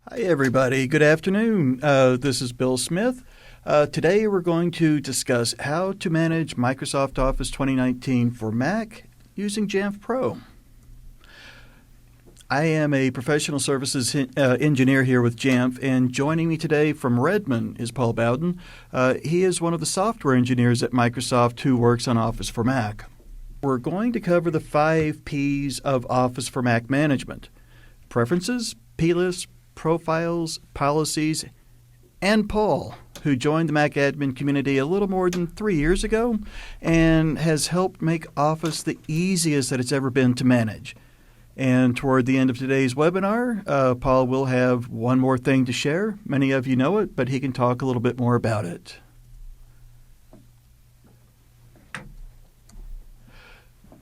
Hi, everybody. Good afternoon. This is Bill Smith. Today we're going to discuss how to manage Microsoft Office 2019 for Mac using Jamf Pro. I am a professional services engineer here with Jamf, and joining me today from Redmond is Paul Bowden. He is one of the software engineers at Microsoft who works on Office for Mac. We're going to cover the 5 P's of Office for Mac management: preferences, P-lists, profiles, policies, and Paul, who joined the Mac admin community a little more than 3 years ago and has helped make Office the easiest that it's ever been to manage. And toward the end of today's webinar, Paul will have one more thing to share. Many of you know it, but he can talk a little bit more about it.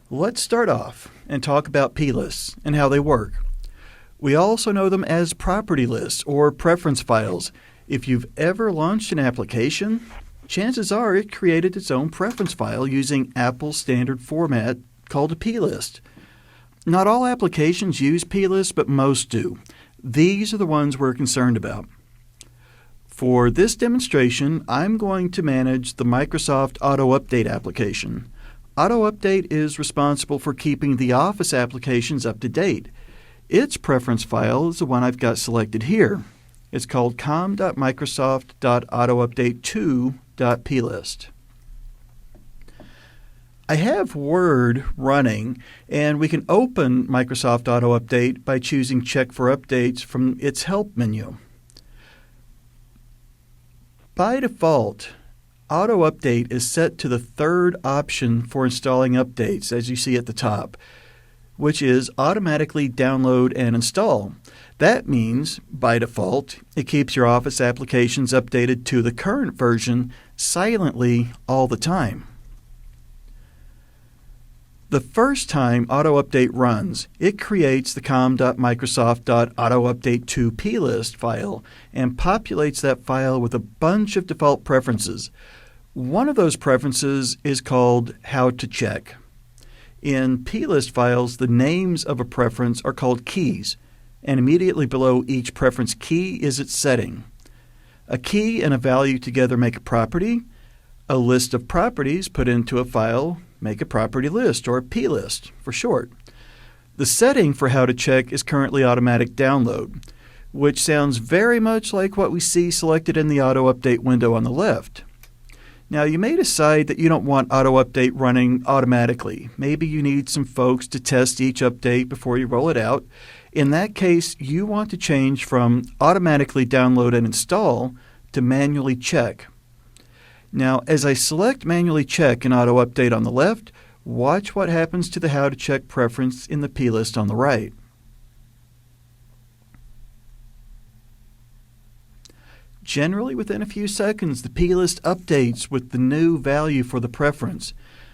Let's start off and talk about P-lists and how they work. We also know them as property lists or preference files. If you've ever launched an application, chances are it created its own preference file using Apple's standard format called a P-list. Not all applications use P-lists, but most do. These are the ones we're concerned about. For this demonstration, I'm going to manage the Microsoft Auto Update application. Auto Update is responsible for keeping the Office applications up to date. Its preference file is the one I've got selected here. It's called com.microsoft.autoupdate2.plist. I have Word running, and we can open Microsoft Auto Update by choosing Check for Updates from its Help menu. By default, Auto Update is set to the third option for installing updates, as you see at the top, which is automatically download and install. That means, by default, it keeps your Office applications updated to the current version silently all the time. The first time Auto Update runs, it creates the com.microsoft.autoupdate2plist file and populates that file with a bunch of default preferences. One of those preferences is called How to Check. In plist files, the names of a preference are called keys, and immediately below each preference key is its setting. A key and a value together make a property. A list of properties put into a file make a property list, or a plist for short. The setting for How to Check is currently automatic download, which sounds very much like what we see selected in the Auto Update window on the left. Now, you may decide that you don't want Auto Update running automatically. Maybe you need some folks to test each update before you roll it out. In that case, you want to change from automatically download and install to manually check. Now, as I select manually check in Auto Update on the left, watch what happens to the How to Check preference in the plist on the right. Generally, within a few seconds, the plist updates with the new value for the preference.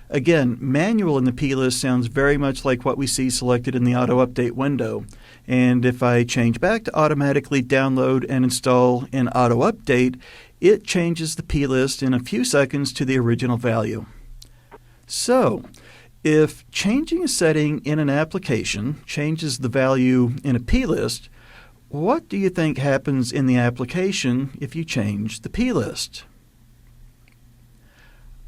Again, manual in the plist sounds very much like what we see selected in the Auto Update window. And if I change back to automatically download and install in Auto Update, it changes the plist in a few seconds to the original value. So, if changing a setting in an application changes the value in a plist, what do you think happens in the application if you change the plist?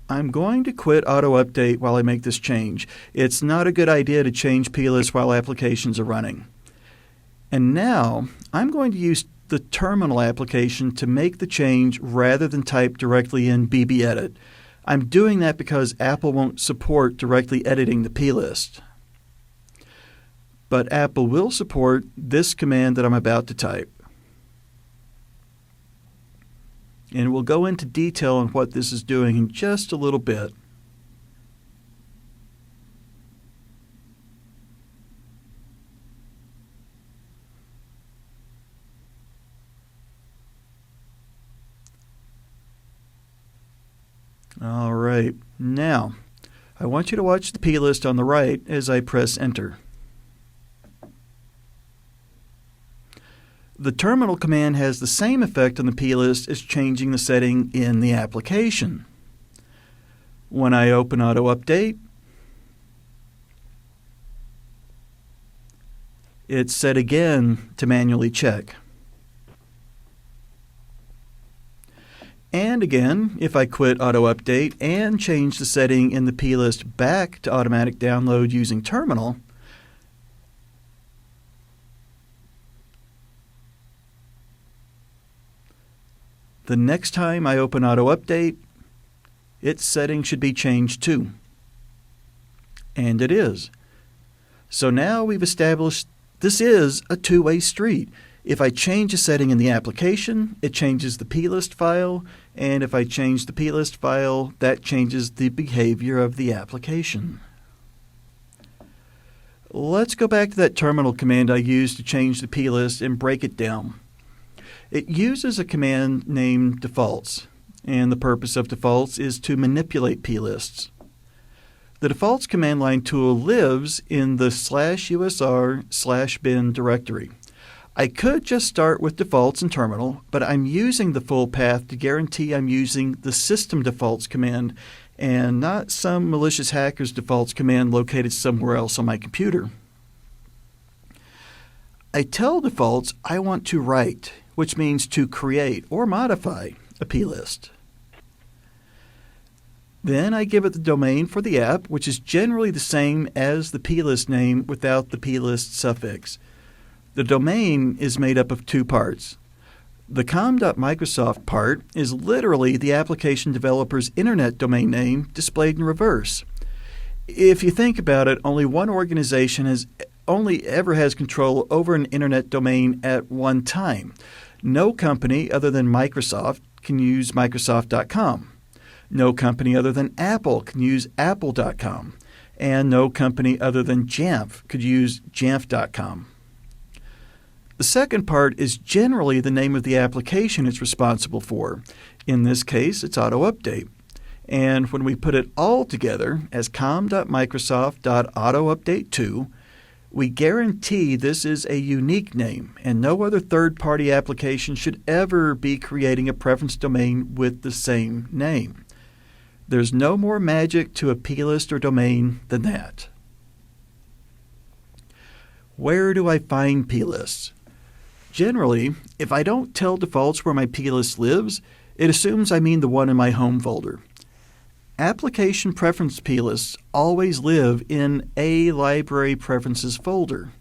I'm going to quit Auto Update while I make this change. It's not a good idea to change plist while applications are running. And now I'm going to use the terminal application to make the change rather than type directly in BBEdit. I'm doing that because Apple won't support directly editing the plist. But Apple will support this command that I'm about to type. And we'll go into detail on what this is doing in just a little bit. All right, now I want you to watch the plist on the right as I press Enter. The terminal command has the same effect on the plist as changing the setting in the application. When I open Auto Update, it's set again to manually check. And again, if I quit Auto Update and change the setting in the plist back to automatic download using terminal, the next time I open Auto Update, its setting should be changed too. And it is. So now we've established this is a two-way street. If I change a setting in the application, it changes the plist file, and if I change the plist file, that changes the behavior of the application. Let's go back to that terminal command I used to change the plist and break it down. It uses a command named defaults, and the purpose of defaults is to manipulate plists. The defaults command line tool lives in the /usr/bin directory. I could just start with defaults in terminal, but I'm using the full path to guarantee I'm using the system defaults command and not some malicious hacker's defaults command located somewhere else on my computer. I tell defaults I want to write, which means to create or modify a plist. Then I give it the domain for the app, which is generally the same as the plist name without the plist suffix. The domain is made up of two parts. The com.microsoft part is literally the application developer's internet domain name displayed in reverse. If you think about it, only one organization only ever has control over an internet domain at one time. No company other than Microsoft can use Microsoft.com. No company other than Apple can use Apple.com. And no company other than Jamf could use Jamf.com. The second part is generally the name of the application it's responsible for. In this case, it's Auto Update. And when we put it all together as com.microsoft.autoupdate2, we guarantee this is a unique name, and no other third-party application should ever be creating a preference domain with the same name. There's no more magic to a plist or domain than that. Where do I find plists? Generally, if I don't tell defaults where my plist lives, it assumes I mean the one in my home folder. Application preference plists always live in a library preferences folder.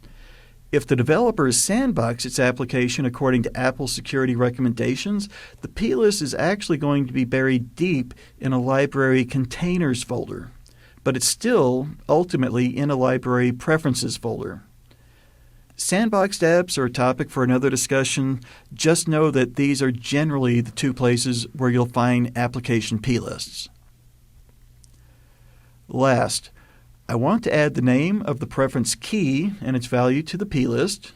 If the developer sandbox its application according to Apple security recommendations, the plist is actually going to be buried deep in a library containers folder, but it's still ultimately in a library preferences folder. Sandboxed apps are a topic for another discussion. Just know that these are generally the two places where you'll find application plists. Last, I want to add the name of the preference key and its value to the plist.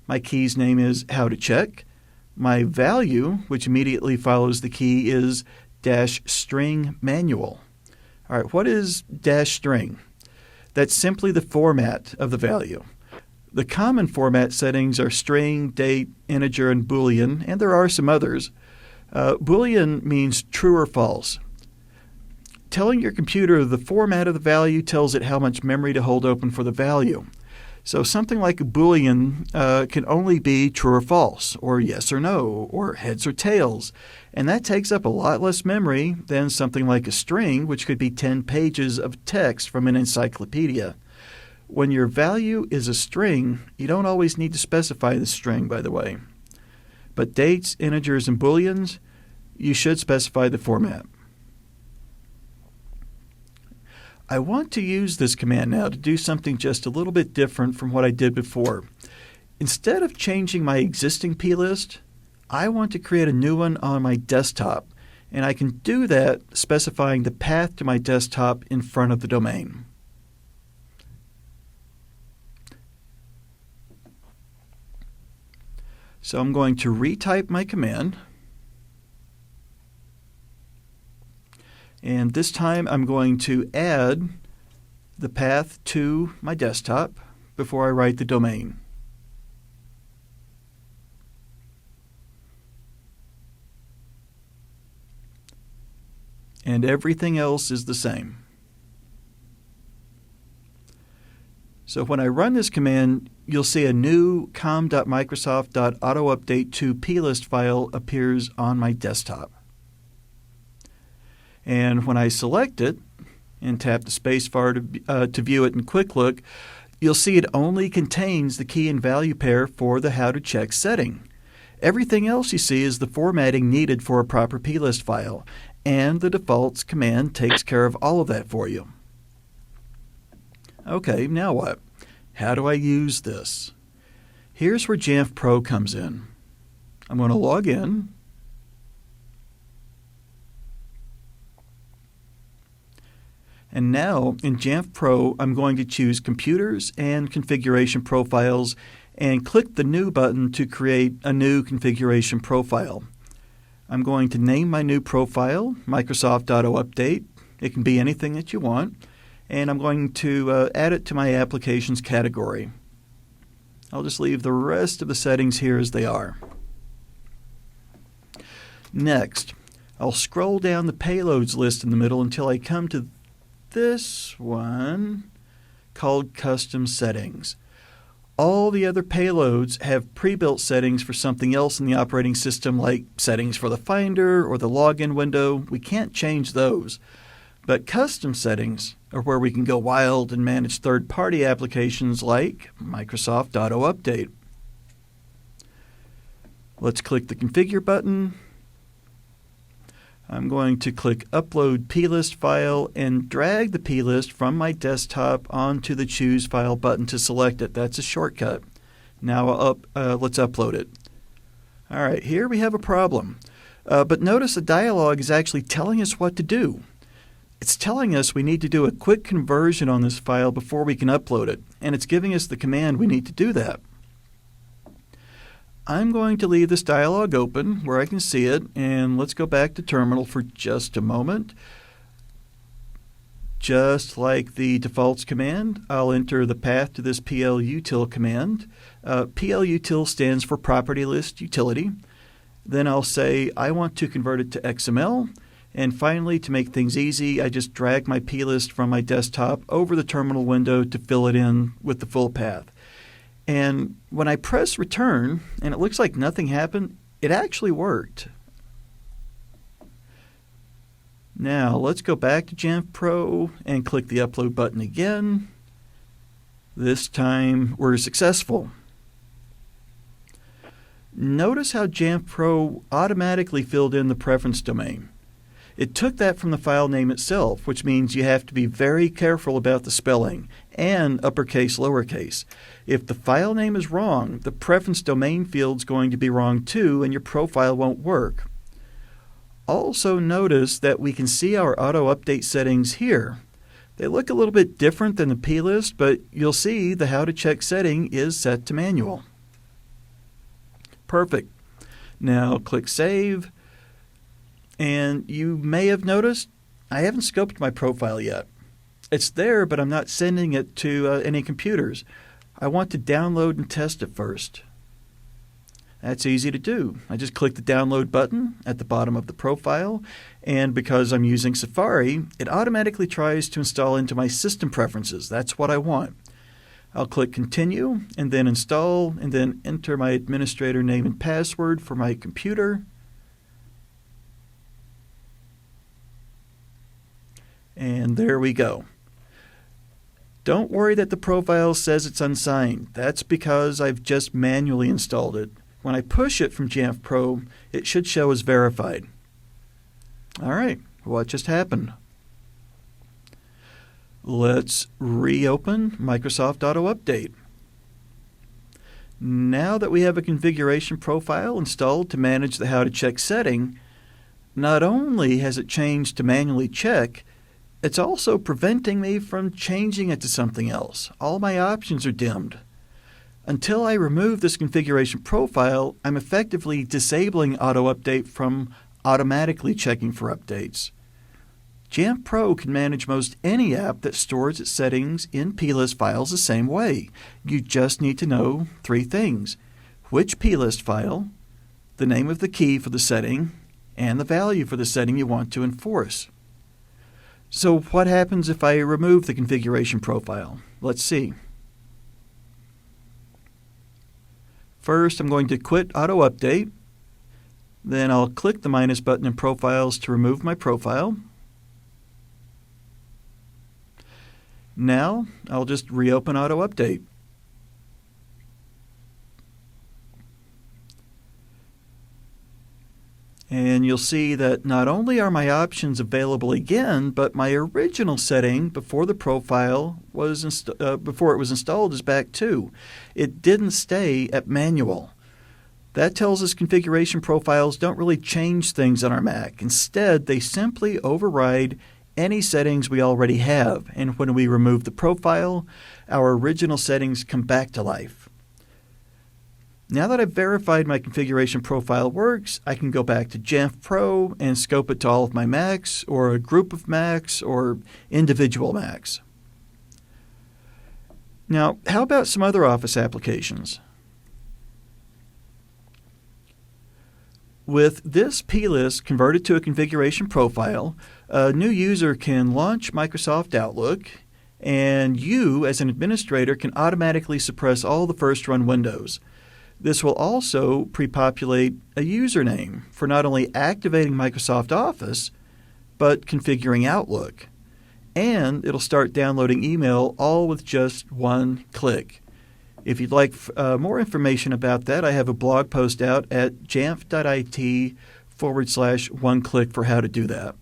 My key's name is how to check. My value, which immediately follows the key, is -string manual. All right, what is -string? That's simply the format of the value. The common format settings are string, date, integer, and Boolean, and there are some others. Boolean means true or false. Telling your computer the format of the value tells it how much memory to hold open for the value. So something like a Boolean can only be true or false, or yes or no, or heads or tails. And that takes up a lot less memory than something like a string, which could be 10 pages of text from an encyclopedia. When your value is a string, you don't always need to specify the string, by the way. But dates, integers, and booleans, you should specify the format. I want to use this command now to do something just a little bit different from what I did before. Instead of changing my existing plist, I want to create a new one on my desktop, and I can do that specifying the path to my desktop in front of the domain. So I'm going to retype my command. And this time I'm going to add the path to my desktop before I write the domain. And everything else is the same. So when I run this command, you'll see a new com.microsoft.autoupdate2 plist file appears on my desktop. And when I select it and tap the spacebar to view it in Quick Look, you'll see it only contains the key and value pair for the How to Check setting. Everything else you see is the formatting needed for a proper plist file, and the defaults command takes care of all of that for you. Okay, now what? How do I use this? Here's where Jamf Pro comes in. I'm going to log in. And now in Jamf Pro, I'm going to choose Computers and Configuration Profiles and click the New button to create a new configuration profile. I'm going to name my new profile Microsoft Auto Update. It can be anything that you want. And I'm going to add it to my Applications category. I'll just leave the rest of the settings here as they are. Next, I'll scroll down the payloads list in the middle until I come to this one called Custom Settings. All the other payloads have pre-built settings for something else in the operating system, like settings for the Finder or the login window. We can't change those. But custom settings are where we can go wild and manage third-party applications like Microsoft Auto Update. Let's click the Configure button. I'm going to click Upload plist file and drag the plist from my desktop onto the Choose File button to select it. That's a shortcut. Now let's upload it. All right, here we have a problem. But notice the dialog is actually telling us what to do. It's telling us we need to do a quick conversion on this file before we can upload it, and it's giving us the command we need to do that. I'm going to leave this dialog open where I can see it, and let's go back to Terminal for just a moment. Just like the defaults command, I'll enter the path to this plutil command. Plutil stands for Property List Utility. Then I'll say I want to convert it to XML. And finally, to make things easy, I just drag my plist from my desktop over the terminal window to fill it in with the full path. And when I press return, and it looks like nothing happened, it actually worked. Now let's go back to Jamf Pro and click the upload button again. This time we're successful. Notice how Jamf Pro automatically filled in the preference domain. It took that from the file name itself, which means you have to be very careful about the spelling and uppercase, lowercase. If the file name is wrong, the preference domain field's going to be wrong too, and your profile won't work. Also notice that we can see our auto update settings here. They look a little bit different than the plist, but you'll see the How to Check setting is set to manual. Perfect. Now click Save. And you may have noticed I haven't scoped my profile yet. It's there, but I'm not sending it to any computers. I want to download and test it first. That's easy to do. I just click the download button at the bottom of the profile, and because I'm using Safari, it automatically tries to install into my system preferences. That's what I want. I'll click Continue, and then Install, and then enter my administrator name and password for my computer. And there we go. Don't worry that the profile says it's unsigned. That's because I've just manually installed it. When I push it from Jamf Pro, it should show as verified. All right, what just happened? Let's reopen Microsoft Auto Update. Now that we have a configuration profile installed to manage the How to Check setting, not only has it changed to manually check, it's also preventing me from changing it to something else. All my options are dimmed. Until I remove this configuration profile, I'm effectively disabling Auto Update from automatically checking for updates. Jamf Pro can manage most any app that stores its settings in plist files the same way. You just need to know three things: which plist file, the name of the key for the setting, and the value for the setting you want to enforce. So what happens if I remove the configuration profile? Let's see. First, I'm going to quit Auto Update. Then I'll click the minus button in Profiles to remove my profile. Now I'll just reopen Auto Update. And you'll see that not only are my options available again, but my original setting before the profile was before it was installed is back too. It didn't stay at manual. That tells us configuration profiles don't really change things on our Mac. Instead, they simply override any settings we already have. And when we remove the profile, our original settings come back to life. Now that I've verified my configuration profile works, I can go back to Jamf Pro and scope it to all of my Macs, or a group of Macs, or individual Macs. Now, how about some other Office applications? With this plist converted to a configuration profile, a new user can launch Microsoft Outlook, and you, as an administrator, can automatically suppress all the first-run windows. This will also pre-populate a username for not only activating Microsoft Office, but configuring Outlook. And it'll start downloading email all with just one click. If you'd like more information about that, I have a blog post out at jamf.it/one-click for how to do that.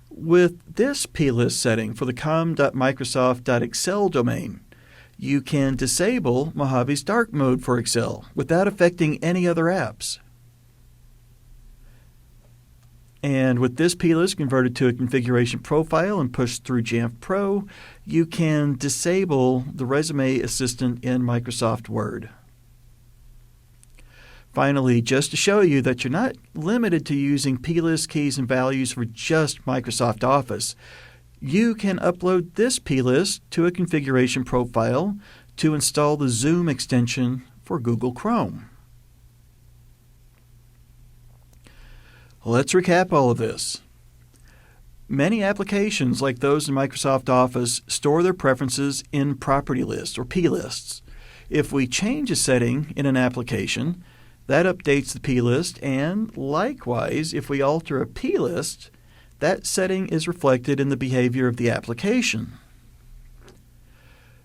With this plist setting for the com.microsoft.excel domain, you can disable Mojave's dark mode for Excel without affecting any other apps. And with this plist converted to a configuration profile and pushed through Jamf Pro, you can disable the Resume Assistant in Microsoft Word. Finally, just to show you that you're not limited to using plist keys and values for just Microsoft Office, you can upload this plist to a configuration profile to install the Zoom extension for Google Chrome. Let's recap all of this. Many applications like those in Microsoft Office store their preferences in property lists or plists. If we change a setting in an application, that updates the plist, and likewise, if we alter a plist, that setting is reflected in the behavior of the application.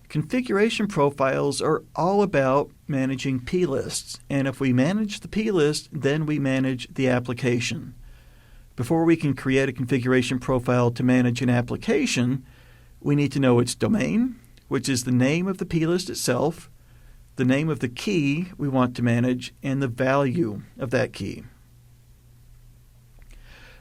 Configuration profiles are all about managing plists, and if we manage the plist, then we manage the application. Before we can create a configuration profile to manage an application, we need to know its domain, which is the name of the plist itself, the name of the key we want to manage, and the value of that key.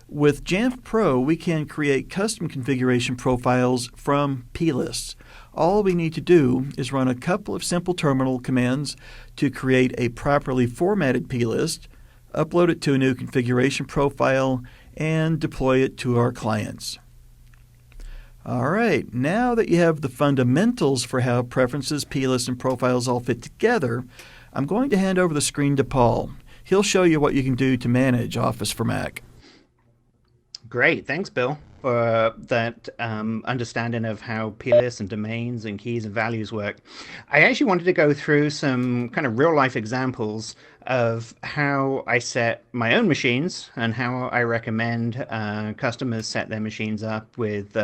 With Jamf Pro, we can create custom configuration profiles from plists. All we need to do is run a couple of simple terminal commands to create a properly formatted plist, upload it to a new configuration profile, and deploy it to our clients. All right, now that you have the fundamentals for how preferences, plists, and profiles all fit together, I'm going to hand over the screen to Paul. He'll show you what you can do to manage Office for Mac. Great, thanks, Bill, for that understanding of how plists and domains and keys and values work. I actually wanted to go through some kind of real-life examples of how I set my own machines and how I recommend customers set their machines up with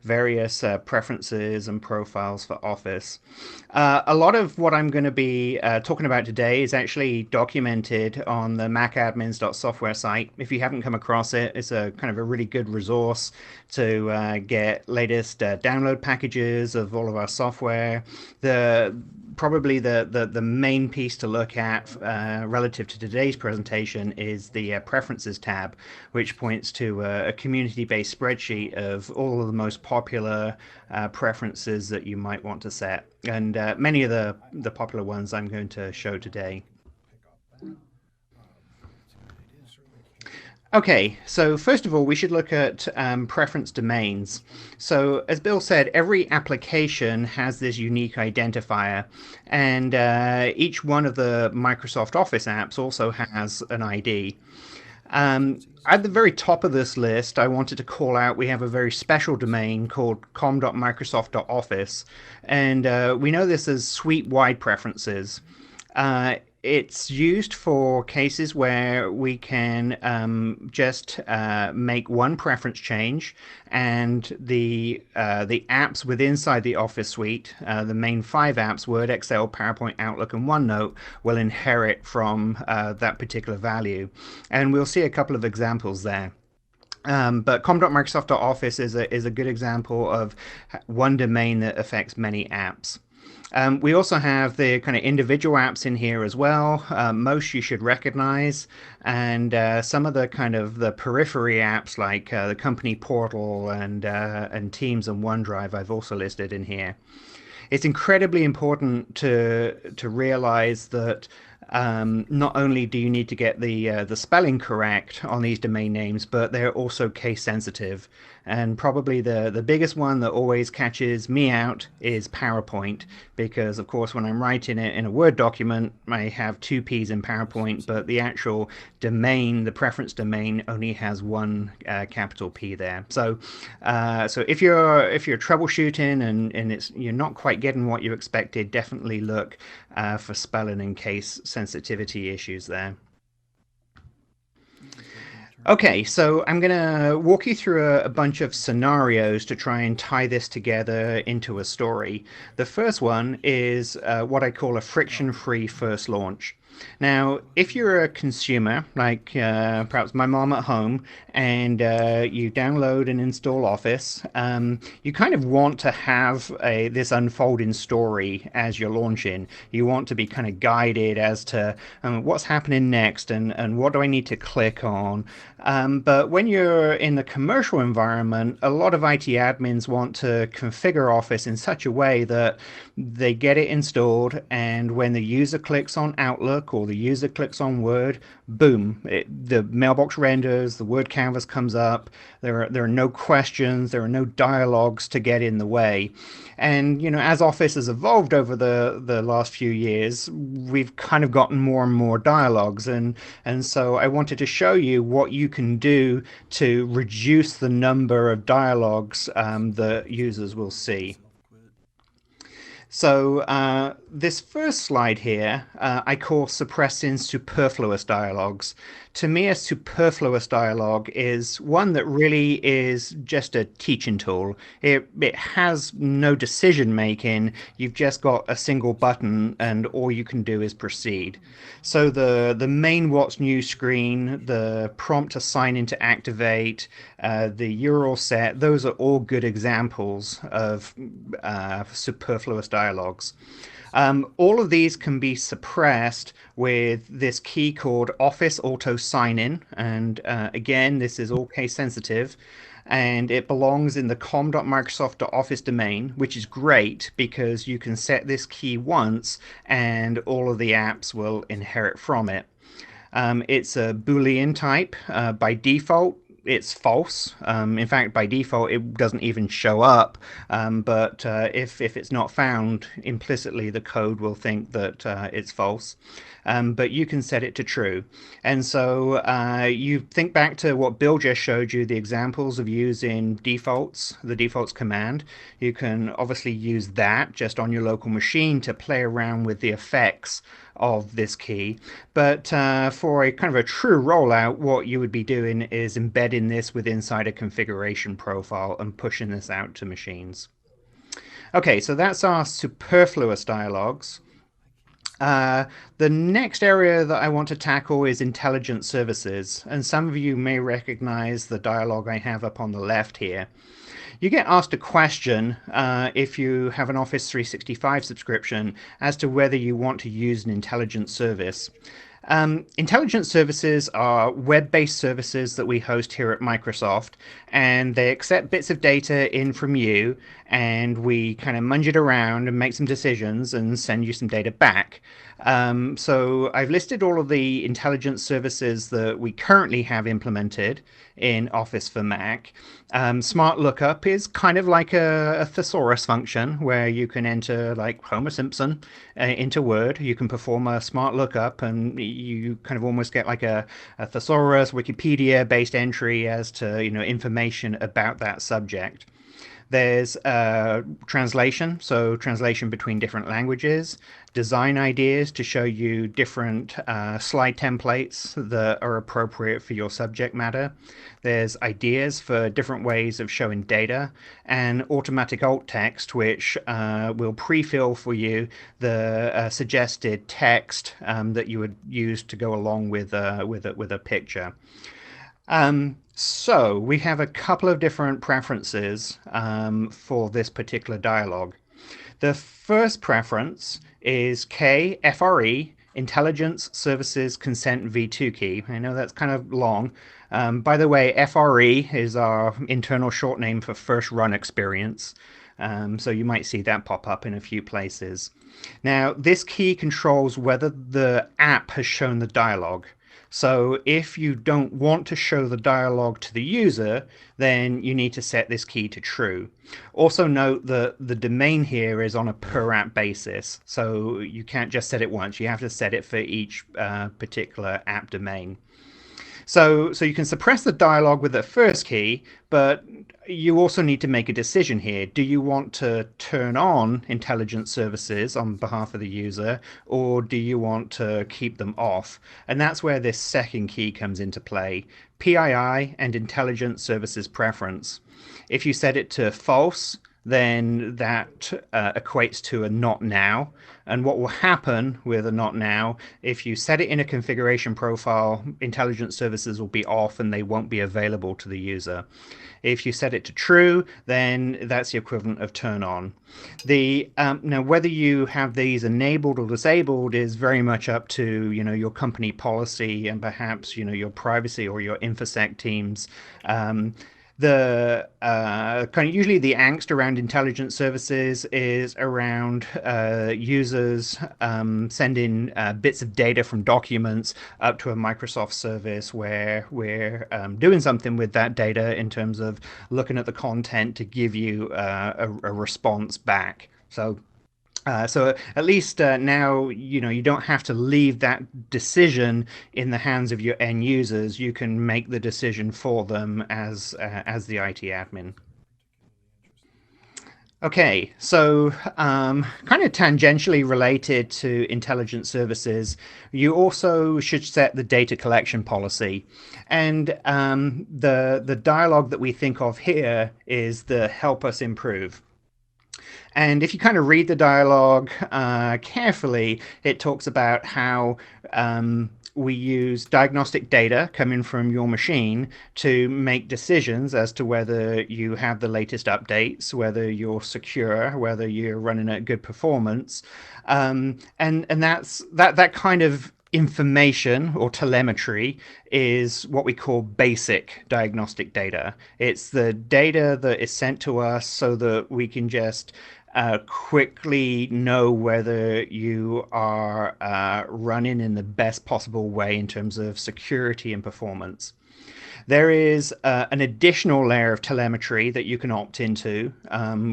various preferences and profiles for Office. A lot of what I'm going to be talking about today is actually documented on the macadmins.software site. If you haven't come across it, it's a kind of a really good resource to get latest download packages of all of our software. Probably the main piece to look at relative to today's presentation is the Preferences tab, which points to a community-based spreadsheet of all of the most popular preferences that you might want to set. And many of the popular ones I'm going to show today. Okay, so first of all, we should look at preference domains. So as Bill said, every application has this unique identifier, and each one of the Microsoft Office apps also has an ID. At the very top of this list, I wanted to call out we have a very special domain called com.microsoft.office, and we know this as suite-wide preferences. It's used for cases where we can just make one preference change, and the apps within inside the Office suite, the main five apps, Word, Excel, PowerPoint, Outlook, and OneNote, will inherit from that particular value. And we'll see a couple of examples there. But com.microsoft.office is a good example of one domain that affects many apps. We also have the kind of individual apps in here as well. Most you should recognize, and some of the kind of the periphery apps like the company portal and Teams and OneDrive I've also listed in here. It's incredibly important to realize that not only do you need to get the spelling correct on these domain names, but they're also case sensitive. And probably the biggest one that always catches me out is PowerPoint, because of course when I'm writing it in a Word document, I have two P's in PowerPoint, but the actual domain, the preference domain, only has one capital P there. So if you're troubleshooting and you're not quite getting what you expected, definitely look for spelling and case sensitivity issues there. Okay, so I'm going to walk you through a bunch of scenarios to try and tie this together into a story. The first one is what I call a friction-free first launch. Now, if you're a consumer, like perhaps my mom at home, and you download and install Office, you kind of want to have this unfolding story as you're launching. You want to be kind of guided as to what's happening next and what do I need to click on. But when you're in the commercial environment, a lot of IT admins want to configure Office in such a way that they get it installed, and when the user clicks on Outlook or the user clicks on Word, boom, the mailbox renders, the word canvas comes up. There are no questions, there are no dialogues to get in the way. And as Office has evolved over the last few years, we've kind of gotten more and more dialogues, and so I wanted to show you what you can do to reduce the number of dialogues that users will see. So this first slide here, I call suppressing superfluous dialogues. To me, a superfluous dialogue is one that really is just a teaching tool. It has no decision making. You've just got a single button, and all you can do is proceed. So the main what's new screen, the prompt to sign in to activate, the URL set, those are all good examples of superfluous dialogues. All of these can be suppressed with this key called Office Auto Sign In, and again, this is all case sensitive, and it belongs in the com.microsoft.office domain, which is great because you can set this key once and all of the apps will inherit from it. It's a Boolean type. By default, it's false. In fact, by default, it doesn't even show up. But if it's not found, implicitly the code will think that it's false. But you can set it to true. And so you think back to what Bill just showed you, the examples of using defaults, the defaults command. You can obviously use that just on your local machine to play around with the effects of this key. But for a kind of a true rollout, what you would be doing is embedding this with inside a configuration profile and pushing this out to machines. Okay, so that's our superfluous dialogues. The next area that I want to tackle is intelligent services, and some of you may recognize the dialogue I have up on the left here. You get asked a question if you have an Office 365 subscription as to whether you want to use an intelligent service. Intelligent services are web-based services that we host here at Microsoft, and they accept bits of data in from you, and we kind of munge it around and make some decisions and send you some data back. So I've listed all of the intelligent services that we currently have implemented in Office for Mac. Smart Lookup is kind of like a thesaurus function where you can enter like Homer Simpson into Word. You can perform a smart lookup and you kind of almost get like a thesaurus, Wikipedia based entry as to information about that subject. There's translation, so translation between different languages, design ideas to show you different slide templates that are appropriate for your subject matter. There's ideas for different ways of showing data, and automatic alt text, which will pre-fill for you the suggested text that you would use to go along with with a picture. So we have a couple of different preferences for this particular dialog. The first preference is KFRE, Intelligence Services Consent V2 key. I know that's kind of long. By the way, FRE is our internal short name for first run experience. So you might see that pop up in a few places. Now, this key controls whether the app has shown the dialog. So if you don't want to show the dialog to the user, then you need to set this key to true. Also note that the domain here is on a per app basis, so you can't just set it once. You have to set it for each particular app domain. So you can suppress the dialog with the first key, but you also need to make a decision here. Do you want to turn on intelligence services on behalf of the user, or do you want to keep them off? And that's where this second key comes into play, PII and intelligence services preference. If you set it to false, then that equates to a not now. And what will happen with a not now, if you set it in a configuration profile, intelligence services will be off and they won't be available to the user. If you set it to true, then that's the equivalent of turn on. Now, whether you have these enabled or disabled is very much up to your company policy and perhaps your privacy or your infosec teams. The kind of usually the angst around intelligence services is around users sending bits of data from documents up to a Microsoft service where we're doing something with that data in terms of looking at the content to give you a response back. So at least now you don't have to leave that decision in the hands of your end users. You can make the decision for them as the IT admin. Okay, so kind of tangentially related to intelligence services, you also should set the data collection policy. And the dialogue that we think of here is the help us improve. And if you kind of read the dialogue carefully, it talks about how we use diagnostic data coming from your machine to make decisions as to whether you have the latest updates, whether you're secure, whether you're running at good performance. And that kind of information or telemetry is what we call basic diagnostic data. It's the data that is sent to us so that we can just quickly know whether you are running in the best possible way in terms of security and performance. There is an additional layer of telemetry that you can opt into,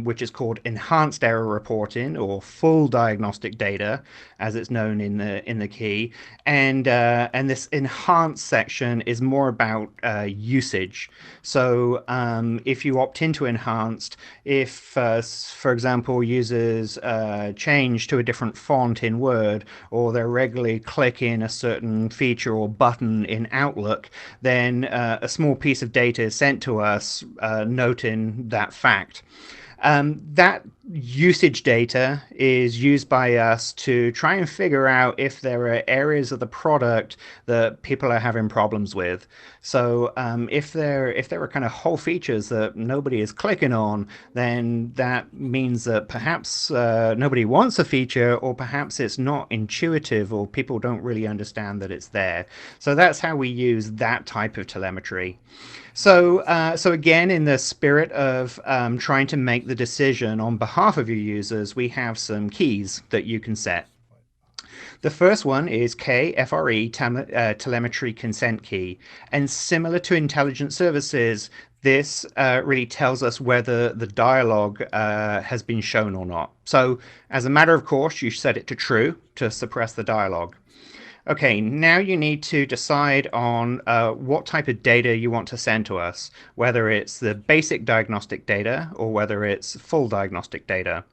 which is called enhanced error reporting or full diagnostic data, as it's known in the key. And this enhanced section is more about usage. So if you opt into enhanced, if for example users change to a different font in Word, or they're regularly clicking a certain feature or button in Outlook, then a small piece of data is sent to us noting that fact. That usage data is used by us to try and figure out if there are areas of the product that people are having problems with. So if there are kind of whole features that nobody is clicking on, then that means that perhaps nobody wants a feature, or perhaps it's not intuitive, or people don't really understand that it's there. So that's how we use that type of telemetry. So again, in the spirit of trying to make the decision on behalf of your users, we have some keys that you can set. The first one is KFRE telemetry consent key. And similar to intelligence services, this really tells us whether the dialogue has been shown or not. So as a matter of course, you set it to true to suppress the dialogue. Okay, now you need to decide on what type of data you want to send to us, whether it's the basic diagnostic data or whether it's full diagnostic data.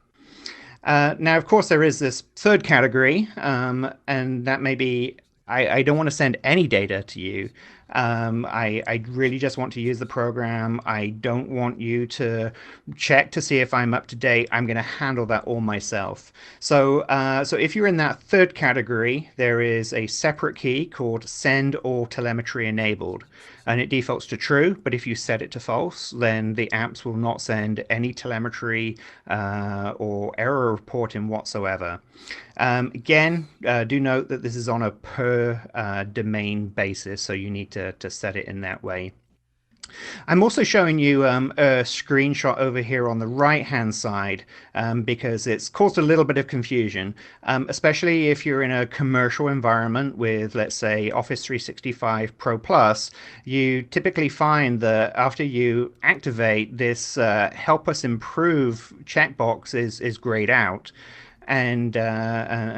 Now, of course, there is this third category, and that may be I don't want to send any data to you. I really just want to use the program. I don't want you to check to see if I'm up to date. I'm going to handle that all myself. So if you're in that third category, there is a separate key called send all telemetry enabled, and it defaults to true. But if you set it to false, then the apps will not send any telemetry or error reporting whatsoever. Again, do note that this is on a per domain basis, so you need to set it in that way. I'm also showing you a screenshot over here on the right-hand side because it's caused a little bit of confusion, especially if you're in a commercial environment with, let's say, Office 365 Pro Plus. You typically find that after you activate this help us improve checkbox is grayed out. And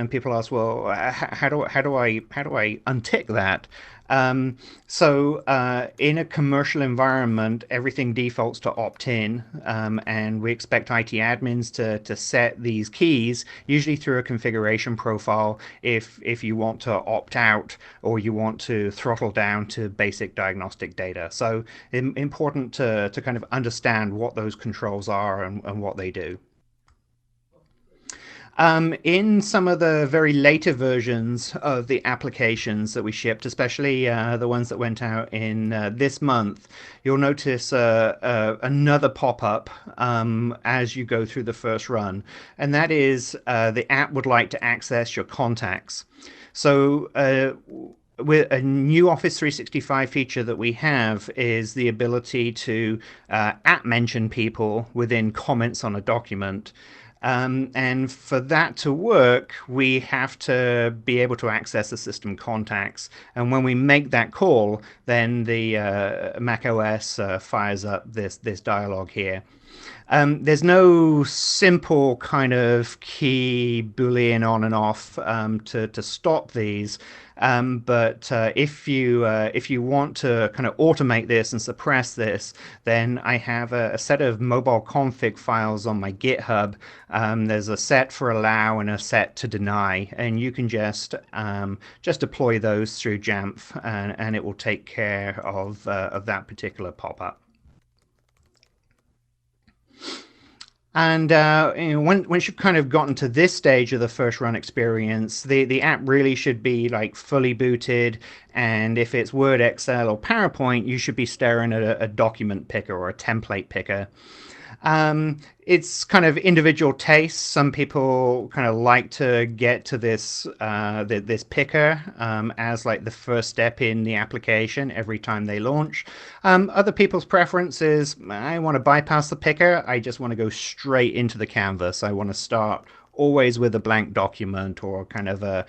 people ask, well, how do I untick that? In a commercial environment, everything defaults to opt-in, and we expect IT admins to set these keys, usually through a configuration profile, if you want to opt out or you want to throttle down to basic diagnostic data. So important to kind of understand what those controls are and what they do. In some of the very later versions of the applications that we shipped, especially the ones that went out in this month, you'll notice another pop-up as you go through the first run, and that is the app would like to access your contacts. So with a new Office 365 feature that we have is the ability to at mention people within comments on a document. And for that to work, we have to be able to access the system contacts. And when we make that call, then the Mac OS fires up this dialog here. There's no simple kind of key boolean on and off to stop these. But if you want to kind of automate this and suppress this, then I have a set of mobile config files on my GitHub. There's a set for allow and a set to deny, and you can just deploy those through Jamf, and it will take care of that particular pop-up. And once you've kind of gotten to this stage of the first run experience, the app really should be like fully booted. And if it's Word, Excel, or PowerPoint, you should be staring at a document picker or a template picker. It's kind of individual tastes. Some people kind of like to get to this this picker as like the first step in the application every time they launch. Other people's preference is I want to bypass the picker. I just want to go straight into the canvas. I want to start always with a blank document or kind of a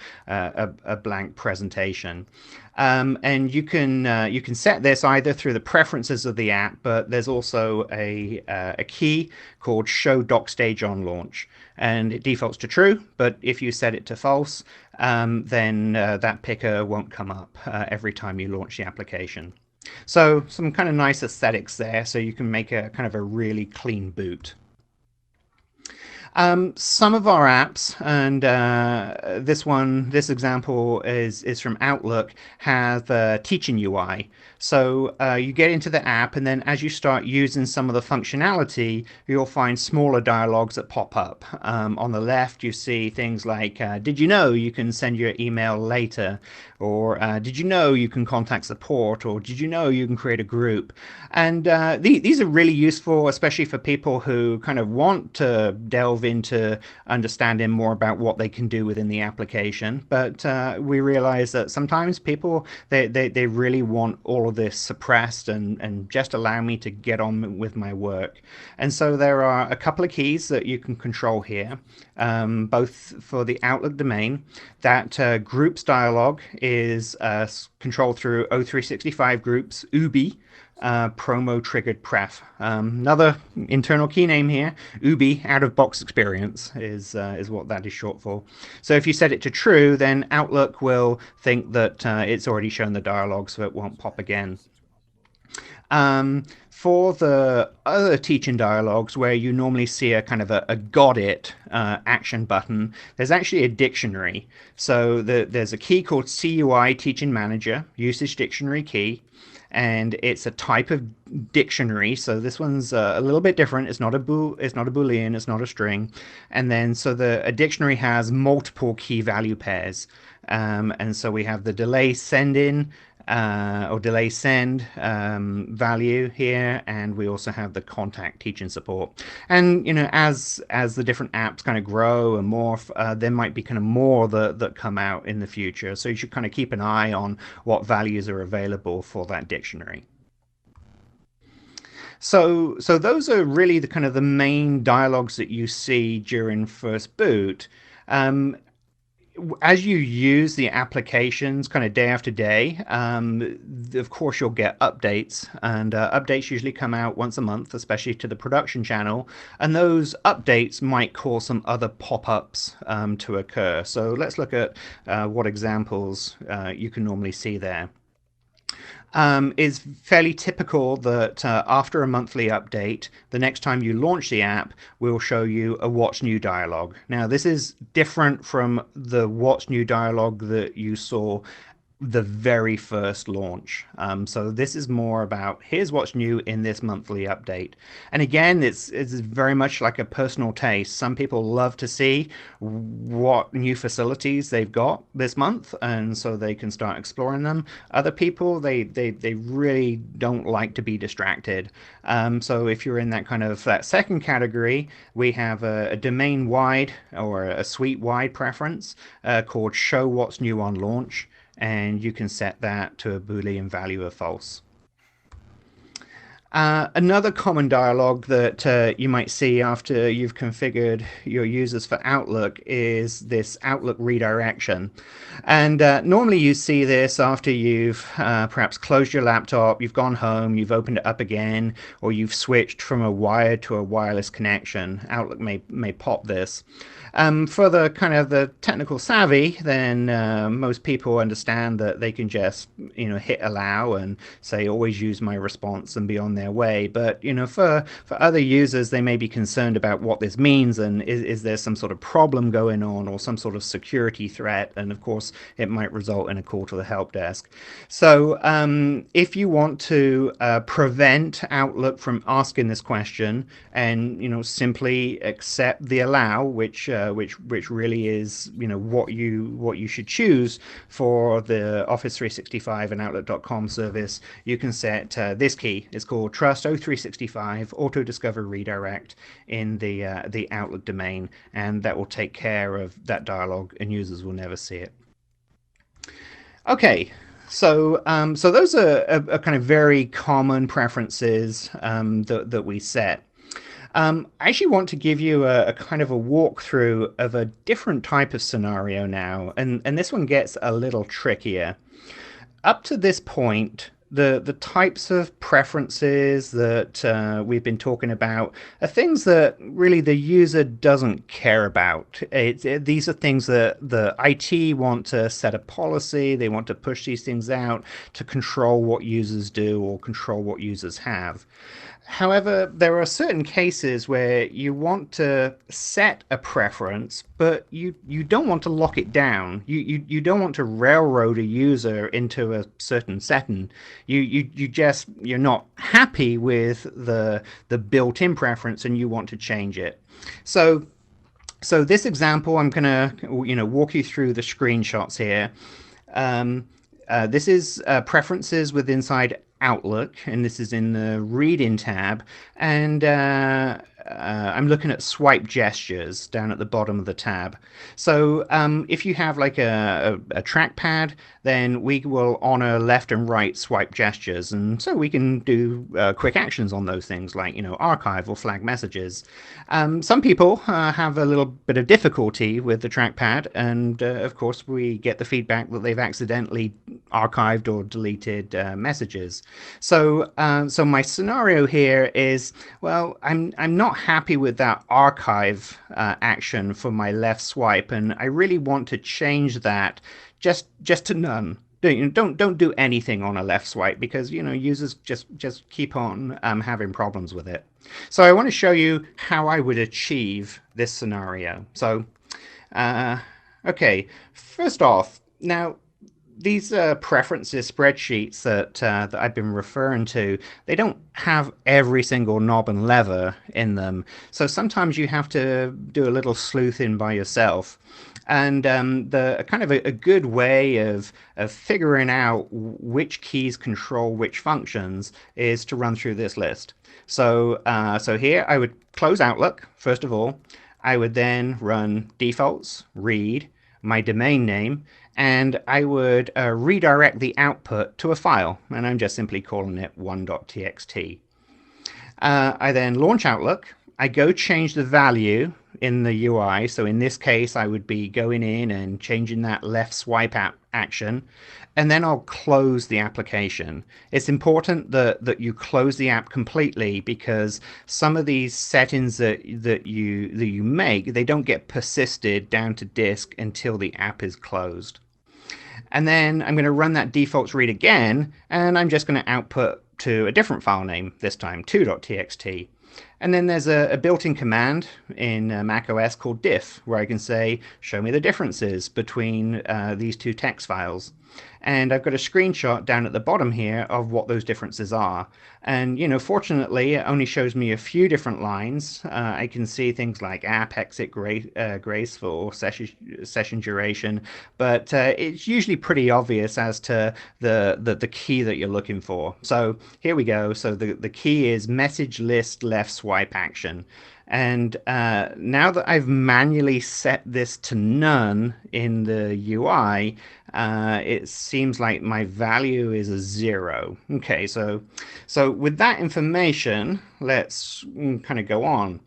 blank presentation. And you can set this either through the preferences of the app, but there's also a key called show doc stage on launch, and it defaults to true. But if you set it to false, then that picker won't come up every time you launch the application. So some kind of nice aesthetics there, so you can make a kind of a really clean boot. Some of our apps, and this example is from Outlook, have teaching UI. So you get into the app, and then as you start using some of the functionality, you'll find smaller dialogues that pop up. On the left, you see things like, did you know you can send your email later? Or did you know you can contact support? Or did you know you can create a group? And these are really useful, especially for people who kind of want to delve into understanding more about what they can do within the application. But we realize that sometimes people, they really want all of this suppressed and just allow me to get on with my work. And so there are a couple of keys that you can control here, both for the Outlook domain. That groups dialog is controlled through O365 groups, UBI. promo triggered pref. Another internal key name here, UBI, out of box experience, is what that is short for. So if you set it to true, then Outlook will think that it's already shown the dialog, so it won't pop again. For the other teaching dialogues where you normally see a kind of a got it action button, there's actually a dictionary. So there's a key called CUI Teaching Manager, usage dictionary key, and it's a type of dictionary. So this one's a little bit different. It's not a boolean. It's not a string. And then so a dictionary has multiple key value pairs. And so we have the delay send in or delay send value here, and we also have the contact teaching support. And as the different apps kind of grow and morph, there might be kind of more that come out in the future. So you should kind of keep an eye on what values are available for that dictionary. So those are really the kind of the main dialogues that you see during first boot. As you use the applications kind of day after day, of course you'll get updates, and updates usually come out once a month, especially to the production channel, and those updates might cause some other pop-ups to occur. So let's look at what examples you can normally see there. Is fairly typical that after a monthly update, the next time you launch the app, we'll show you a what's new dialog. Now, this is different from the what's new dialog that you saw the very first launch. So this is more about here's what's new in this monthly update. And again, it's very much like a personal taste. Some people love to see what new facilities they've got this month, and so they can start exploring them. Other people, they really don't like to be distracted. So if you're in that kind of that second category, we have a domain wide or a suite wide preference called show what's new on launch, and you can set that to a Boolean value of false. Another common dialog that you might see after you've configured your users for Outlook is this Outlook redirection. And normally you see this after you've perhaps closed your laptop, you've gone home, you've opened it up again, or you've switched from a wired to a wireless connection. Outlook may pop this. For the kind of the technical savvy, then most people understand that they can just hit allow and say always use my response and be on their way. But for other users, they may be concerned about what this means, and is there some sort of problem going on or some sort of security threat, and of course it might result in a call to the help desk. So if you want to prevent Outlook from asking this question and simply accept the allow, which really is what you should choose for the Office 365 and Outlook.com service, you can set this key. It's called Trust O365 Auto Discover Redirect in the Outlook domain, and that will take care of that dialog, and users will never see it. Okay. So those are kind of very common preferences that we set. I actually want to give you a kind of a walkthrough of a different type of scenario now, and this one gets a little trickier. Up to this point, the types of preferences that we've been talking about are things that really the user doesn't care about. These are things that the IT want to set a policy, they want to push these things out to control what users do or control what users have. However, there are certain cases where you want to set a preference, but you don't want to lock it down. You don't want to railroad a user into a certain setting. You're not happy with the built-in preference and you want to change it. So this example, I'm gonna walk you through the screenshots here. This is preferences with inside Outlook, and this is in the read-in tab, and I'm looking at swipe gestures down at the bottom of the tab. So if you have like a trackpad, then we will honor left and right swipe gestures, and so we can do quick actions on those things like archive or flag messages. Some people have a little bit of difficulty with the trackpad, and of course we get the feedback that they've accidentally archived or deleted messages. So my scenario here is, well, I'm not happy with that archive action for my left swipe, and I really want to change that just to none. Don't do anything on a left swipe, because users just keep on having problems with it. So I want to show you how I would achieve this scenario. So okay, first off, now these preferences spreadsheets that I've been referring to, they don't have every single knob and lever in them. So sometimes you have to do a little sleuthing by yourself. And the kind of a good way of figuring out which keys control which functions is to run through this list. So here I would close Outlook first of all. I would then run defaults, read, my domain name, and I would redirect the output to a file, and I'm just simply calling it 1.txt. I then launch Outlook. I go change the value in the UI. So in this case, I would be going in and changing that left swipe action, and then I'll close the application. It's important that you close the app completely, because some of these settings that you make, they don't get persisted down to disk until the app is closed. And then I'm going to run that defaults read again, and I'm just going to output to a different file name, this time 2.txt. And then there's a built-in command in macOS called diff, where I can say, show me the differences between these two text files. And I've got a screenshot down at the bottom here of what those differences are. And, fortunately, it only shows me a few different lines. I can see things like app exit grace for session duration, but it's usually pretty obvious as to the key that you're looking for. So here we go. So the key is message list left swipe action. And now that I've manually set this to none in the UI, it seems like my value is a 0. Okay, so with that information, let's kind of go on.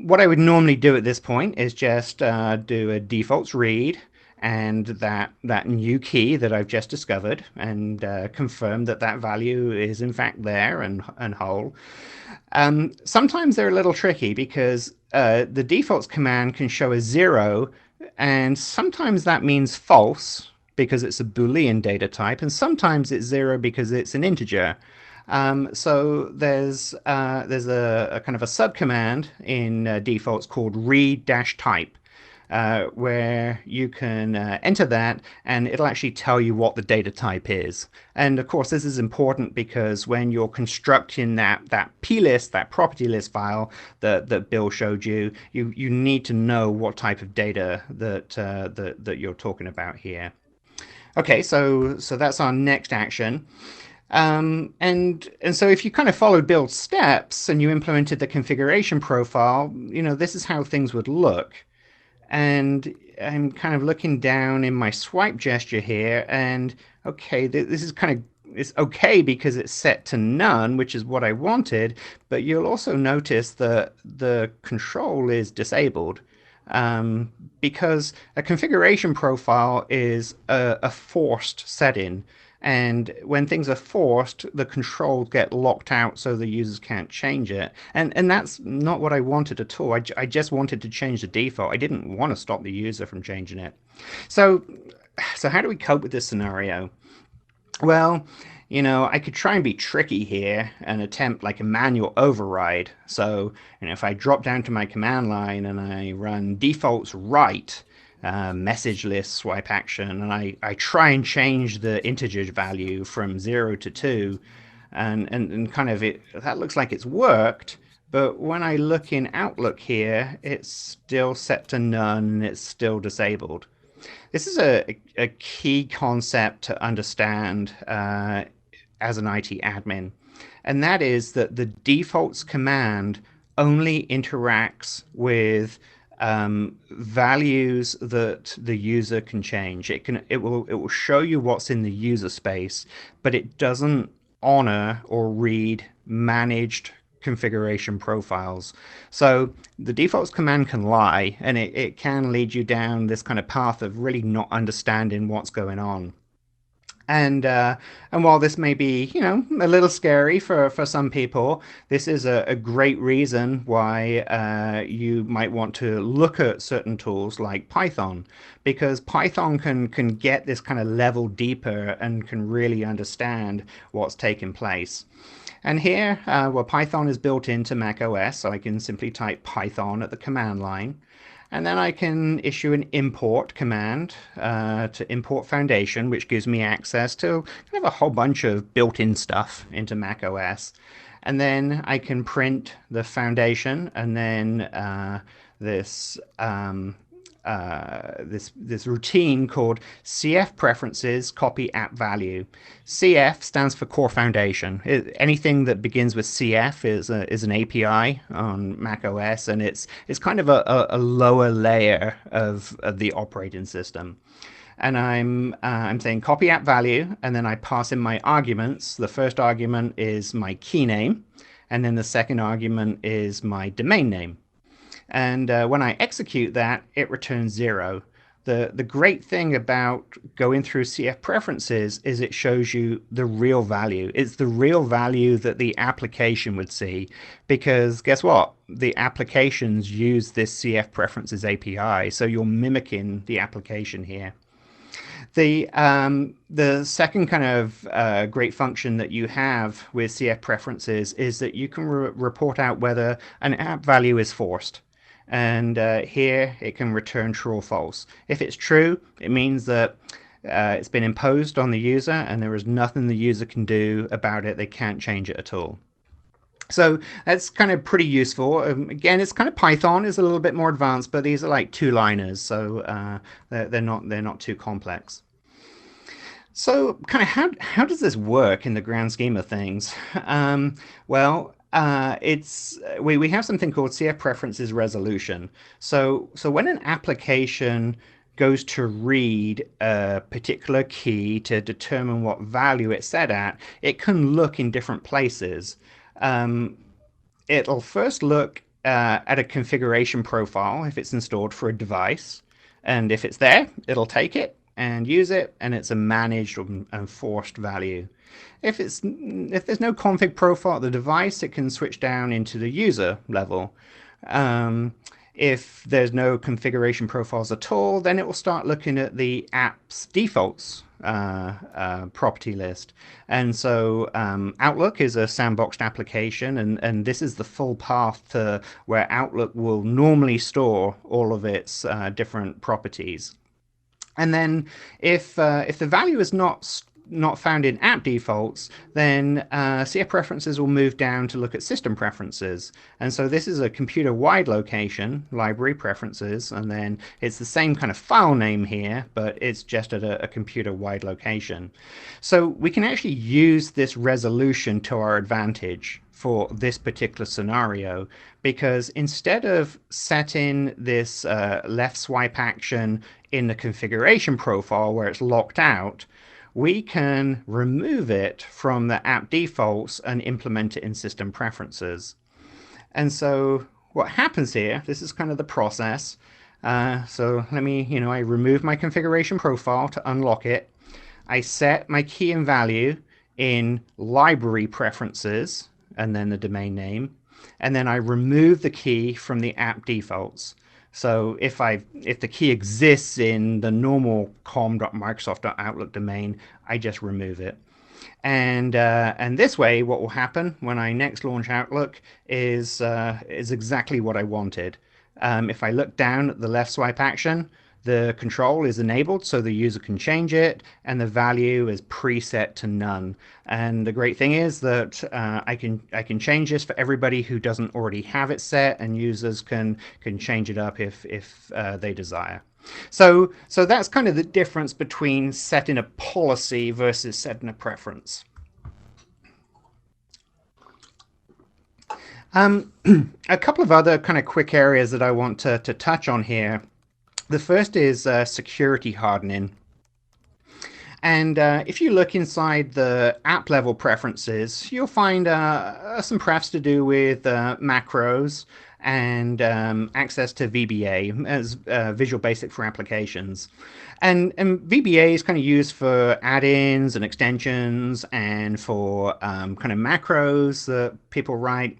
What I would normally do at this point is just do a defaults read and that new key that I've just discovered, and confirm that value is in fact there and whole. Sometimes they're a little tricky, because the defaults command can show a 0, and sometimes that means false because it's a Boolean data type, and sometimes it's 0 because it's an integer. So there's a kind of a subcommand in defaults called read-type. Where you can enter that, and it'll actually tell you what the data type is. And of course, this is important because when you're constructing that plist, that property list file that Bill showed you, you need to know what type of data that you're talking about here. Okay, so that's our next action. And so if you kind of followed Bill's steps and you implemented the configuration profile, this is how things would look. And I'm kind of looking down in my swipe gesture here, and okay, this is kind of, it's okay because it's set to none, which is what I wanted, but you'll also notice that the control is disabled, because a configuration profile is a forced setting. And when things are forced, the controls get locked out so the users can't change it. And that's not what I wanted at all. I just wanted to change the default. I didn't want to stop the user from changing it. So how do we cope with this scenario? Well, I could try and be tricky here and attempt like a manual override. So, if I drop down to my command line and I run defaults write, message list swipe action, and I try and change the integer value from 0 to 2, and kind of that looks like it's worked, but when I look in Outlook here, it's still set to none and it's still disabled. This is a key concept to understand as an IT admin, and that is that the defaults command only interacts with values that the user can change. It will show you what's in the user space, but it doesn't honor or read managed configuration profiles. So the defaults command can lie, and it can lead you down this kind of path of really not understanding what's going on. And while this may be, a little scary for some people, this is a great reason why you might want to look at certain tools like Python, because Python can get this kind of level deeper and can really understand what's taking place. And here, well, Python is built into Mac OS, so I can simply type Python at the command line. And then I can issue an import command to import Foundation, which gives me access to kind of a whole bunch of built-in stuff into Mac OS. And then I can print the Foundation and then this routine called CF preferences copy app value. CF stands for core foundation. Anything that begins with CF is an API on Mac OS, and it's kind of a lower layer of the operating system. And I'm saying copy app value, and then I pass in my arguments. The first argument is my key name, and then the second argument is my domain name. And when I execute that, it returns 0. The great thing about going through CF preferences is it shows you the real value. It's the real value that the application would see, because guess what? The applications use this CF preferences API, so you're mimicking the application here. The second kind of great function that you have with CF preferences is that you can report out whether an app value is forced. And here it can return true or false. If it's true, it means that it's been imposed on the user and there is nothing the user can do about it. They can't change it at all. So that's kind of pretty useful. Again, it's kind of Python is a little bit more advanced, but these are like two-liners, so they're not too complex. So kind of how does this work in the grand scheme of things? Well, we have something called CF preferences resolution. So when an application goes to read a particular key to determine what value it's set at, it can look in different places. It'll first look at a configuration profile if it's installed for a device, and if it's there, it'll take it and use it, and it's a managed and forced value. If there's no config profile at the device, it can switch down into the user level. If there's no configuration profiles at all, then it will start looking at the app's defaults property list. And so Outlook is a sandboxed application, and this is the full path to where Outlook will normally store all of its different properties. And then if the value is not found in app defaults, then CF preferences will move down to look at system preferences. And so this is a computer-wide location, library preferences, and then it's the same kind of file name here, but it's just at a computer-wide location. So we can actually use this resolution to our advantage for this particular scenario, because instead of setting this left swipe action in the configuration profile where it's locked out, we can remove it from the app defaults and implement it in system preferences. And so what happens here, this is kind of the process. So let me, I remove my configuration profile to unlock it. I set my key and value in library preferences and then the domain name. And then I remove the key from the app defaults. So if the key exists in the normal com.microsoft.outlook domain, I just remove it. And this way, what will happen when I next launch Outlook is exactly what I wanted. If I look down at the left swipe action, the control is enabled so the user can change it, and the value is preset to none. And the great thing is that I can change this for everybody who doesn't already have it set, and users can change it up if they desire. So that's kind of the difference between setting a policy versus setting a preference. A couple of other kind of quick areas that I want to touch on here. The first is security hardening. And if you look inside the app level preferences, you'll find some prefs to do with macros and access to VBA as Visual Basic for Applications. And VBA is kind of used for add-ins and extensions and for kind of macros that people write.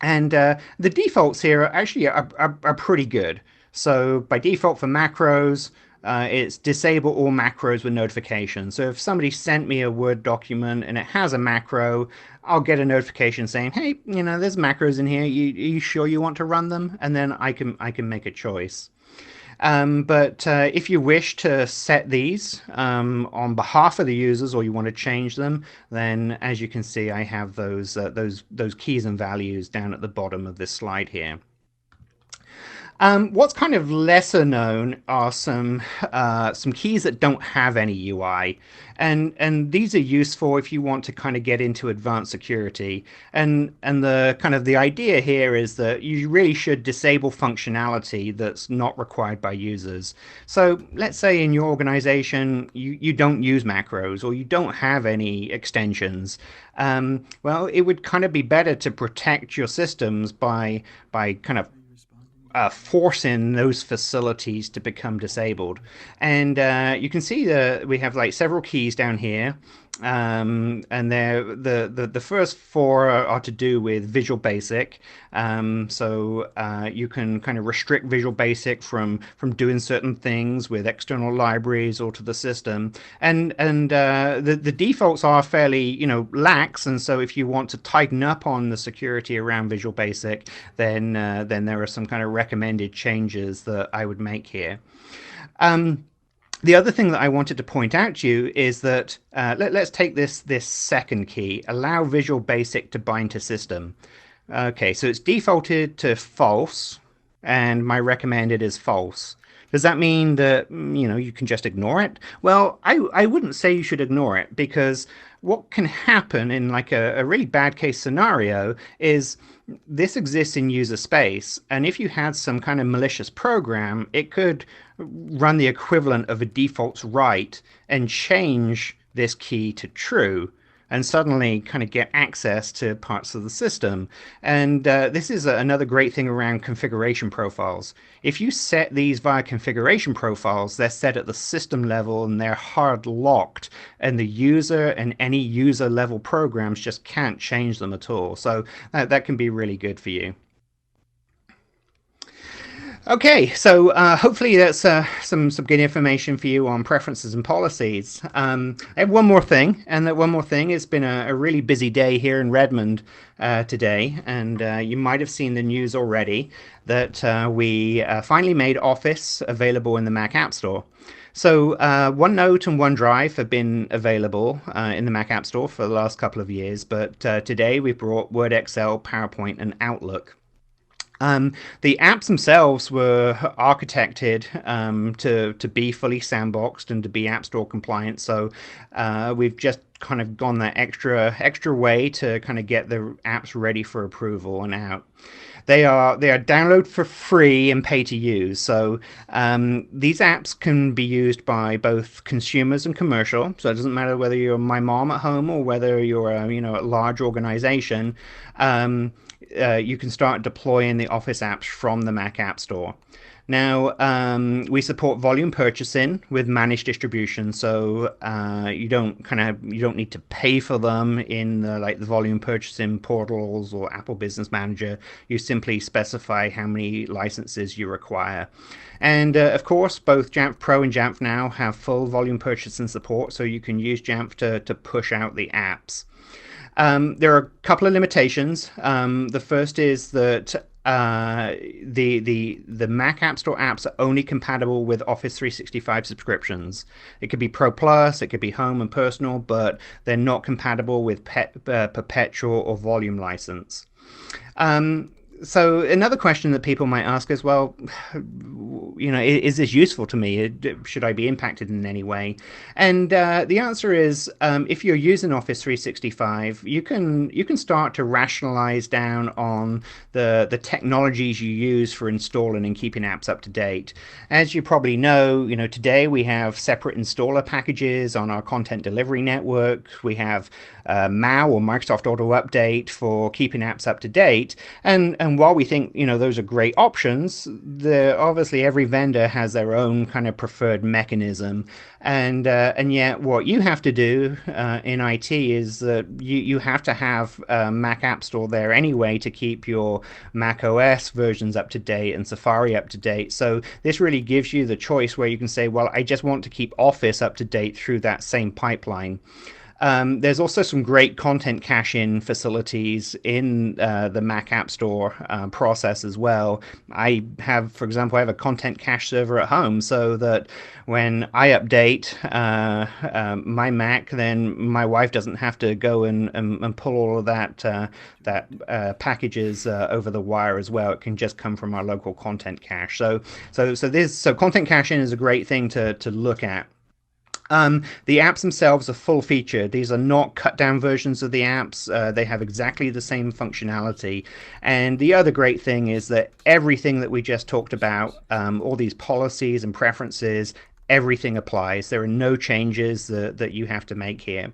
And the defaults here are pretty good. So by default for macros, it's disable all macros with notifications. So if somebody sent me a Word document and it has a macro, I'll get a notification saying, "Hey, there's macros in here. Are you sure you want to run them?" And then I can make a choice. But if you wish to set these on behalf of the users, or you want to change them, then as you can see, I have those keys and values down at the bottom of this slide here. What's kind of lesser known are some keys that don't have any UI, and these are useful if you want to kind of get into advanced security. And the idea here is that you really should disable functionality that's not required by users. So let's say in your organization you don't use macros or you don't have any extensions. Well, it would kind of be better to protect your systems by kind of forcing those facilities to become disabled. And you can see that we have like several keys down here. And the first four are to do with Visual Basic. So you can kind of restrict Visual Basic from doing certain things with external libraries or to the system. And the defaults are fairly lax. And so if you want to tighten up on the security around Visual Basic, then there are some kind of recommended changes that I would make here. The other thing that I wanted to point out to you is that let's take this second key, allow Visual Basic to bind to system. Okay, so it's defaulted to false, and my recommended is false. Does that mean that you can just ignore it? Well, I wouldn't say you should ignore it, because what can happen in like a really bad case scenario is this exists in user space, and if you had some kind of malicious program, it could run the equivalent of a defaults write and change this key to true, and suddenly kind of get access to parts of the system. And this is another great thing around configuration profiles. If you set these via configuration profiles, they're set at the system level and they're hard locked, and the user and any user level programs just can't change them at all. So that can be really good for you. Okay, so hopefully that's some good information for you on preferences and policies. I have one more thing, and that one more thing has been a really busy day here in Redmond today, and you might have seen the news already that we finally made Office available in the Mac App Store. So OneNote and OneDrive have been available in the Mac App Store for the last couple of years, but today we brought Word, Excel, PowerPoint, and Outlook. The apps themselves were architected to be fully sandboxed and to be App Store compliant. So we've just kind of gone that extra way to kind of get the apps ready for approval and out. They are download for free and pay to use. So these apps can be used by both consumers and commercial. So it doesn't matter whether you're my mom at home or whether you're a large organization. You can start deploying the Office apps from the Mac App Store. Now, we support volume purchasing with managed distribution, so you don't need to pay for them in the volume purchasing portals or Apple Business Manager. You simply specify how many licenses you require. And of course, both Jamf Pro and Jamf Now have full volume purchasing support, so you can use Jamf to push out the apps. There are a couple of limitations. The first is that the Mac App Store apps are only compatible with Office 365 subscriptions. It could be Pro Plus, it could be Home and Personal, but they're not compatible with Perpetual or Volume license. So another question that people might ask is, well, is this useful to me? Should I be impacted in any way? And the answer is, if you're using Office 365, you can start to rationalize down on the technologies you use for installing and keeping apps up to date. As you probably know, today we have separate installer packages on our content delivery network. We have MAU or Microsoft Auto Update for keeping apps up to date, and And while we think, those are great options, obviously every vendor has their own kind of preferred mechanism. And yet what you have to do in IT is that you have to have Mac App Store there anyway to keep your Mac OS versions up to date and Safari up to date. So this really gives you the choice where you can say, well, I just want to keep Office up to date through that same pipeline. There's also some great content cache-in facilities in the Mac App Store process as well. For example, I have a content cache server at home so that when I update my Mac, then my wife doesn't have to go and pull all of that packages over the wire as well. It can just come from our local content cache. So content cache-in is a great thing to look at. The apps themselves are full featured. These are not cut down versions of the apps. They have exactly the same functionality. And the other great thing is that everything that we just talked about, all these policies and preferences, everything applies. There are no changes that you have to make here.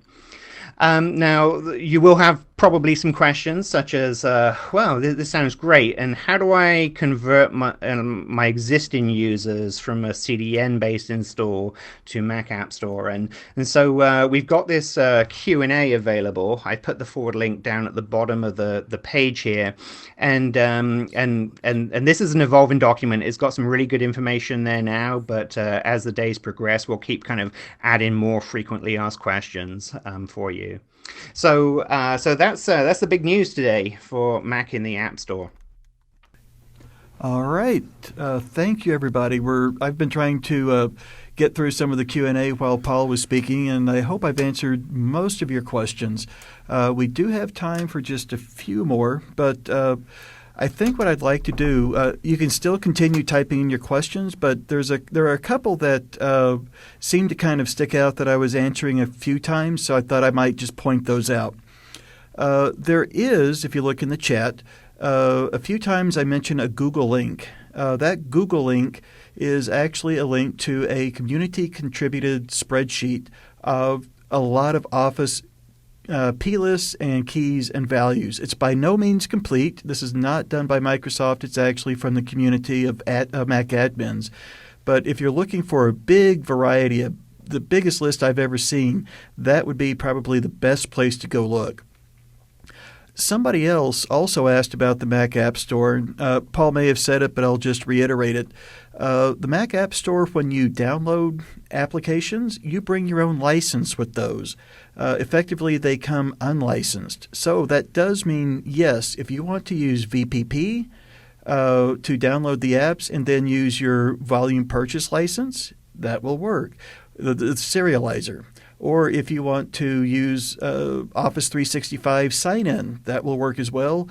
Now, you will have probably some questions such as, well, this sounds great, and how do I convert my existing users from a CDN-based install to Mac App Store? And so we've got this Q&A available. I put the forward link down at the bottom of the page here, and this is an evolving document. It's got some really good information there now, but as the days progress, we'll keep kind of adding more frequently asked questions for you. So that's the big news today for Mac in the App Store. All right. Thank you, everybody. I've been trying to get through some of the Q&A while Paul was speaking, and I hope I've answered most of your questions. We do have time for just a few more, but I think what I'd like to do, you can still continue typing in your questions, but there are a couple that seem to kind of stick out that I was answering a few times, so I thought I might just point those out. There is, if you look in the chat, a few times I mentioned a Google link. That Google link is actually a link to a community-contributed spreadsheet of a lot of Office P-lists and keys and values. It's by no means complete. This is not done by Microsoft. It's actually from the community of Mac admins. But if you're looking for a big variety, the biggest list I've ever seen, that would be probably the best place to go look. Somebody else also asked about the Mac App Store. Paul may have said it, but I'll just reiterate it. The Mac App Store, when you download applications, you bring your own license with those. Effectively, they come unlicensed. So that does mean, yes, if you want to use VPP to download the apps and then use your volume purchase license, that will work. The serializer. Or if you want to use Office 365 sign-in, that will work as well.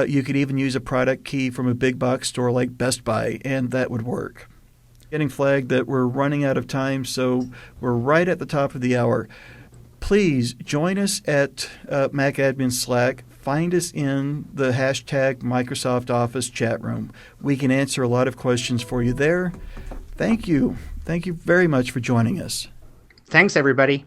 You could even use a product key from a big box store like Best Buy, and that would work. Getting flagged that we're running out of time, so we're right at the top of the hour. Please join us at Mac Admin Slack. Find us in the hashtag Microsoft Office chat room. We can answer a lot of questions for you there. Thank you. Thank you very much for joining us. Thanks, everybody.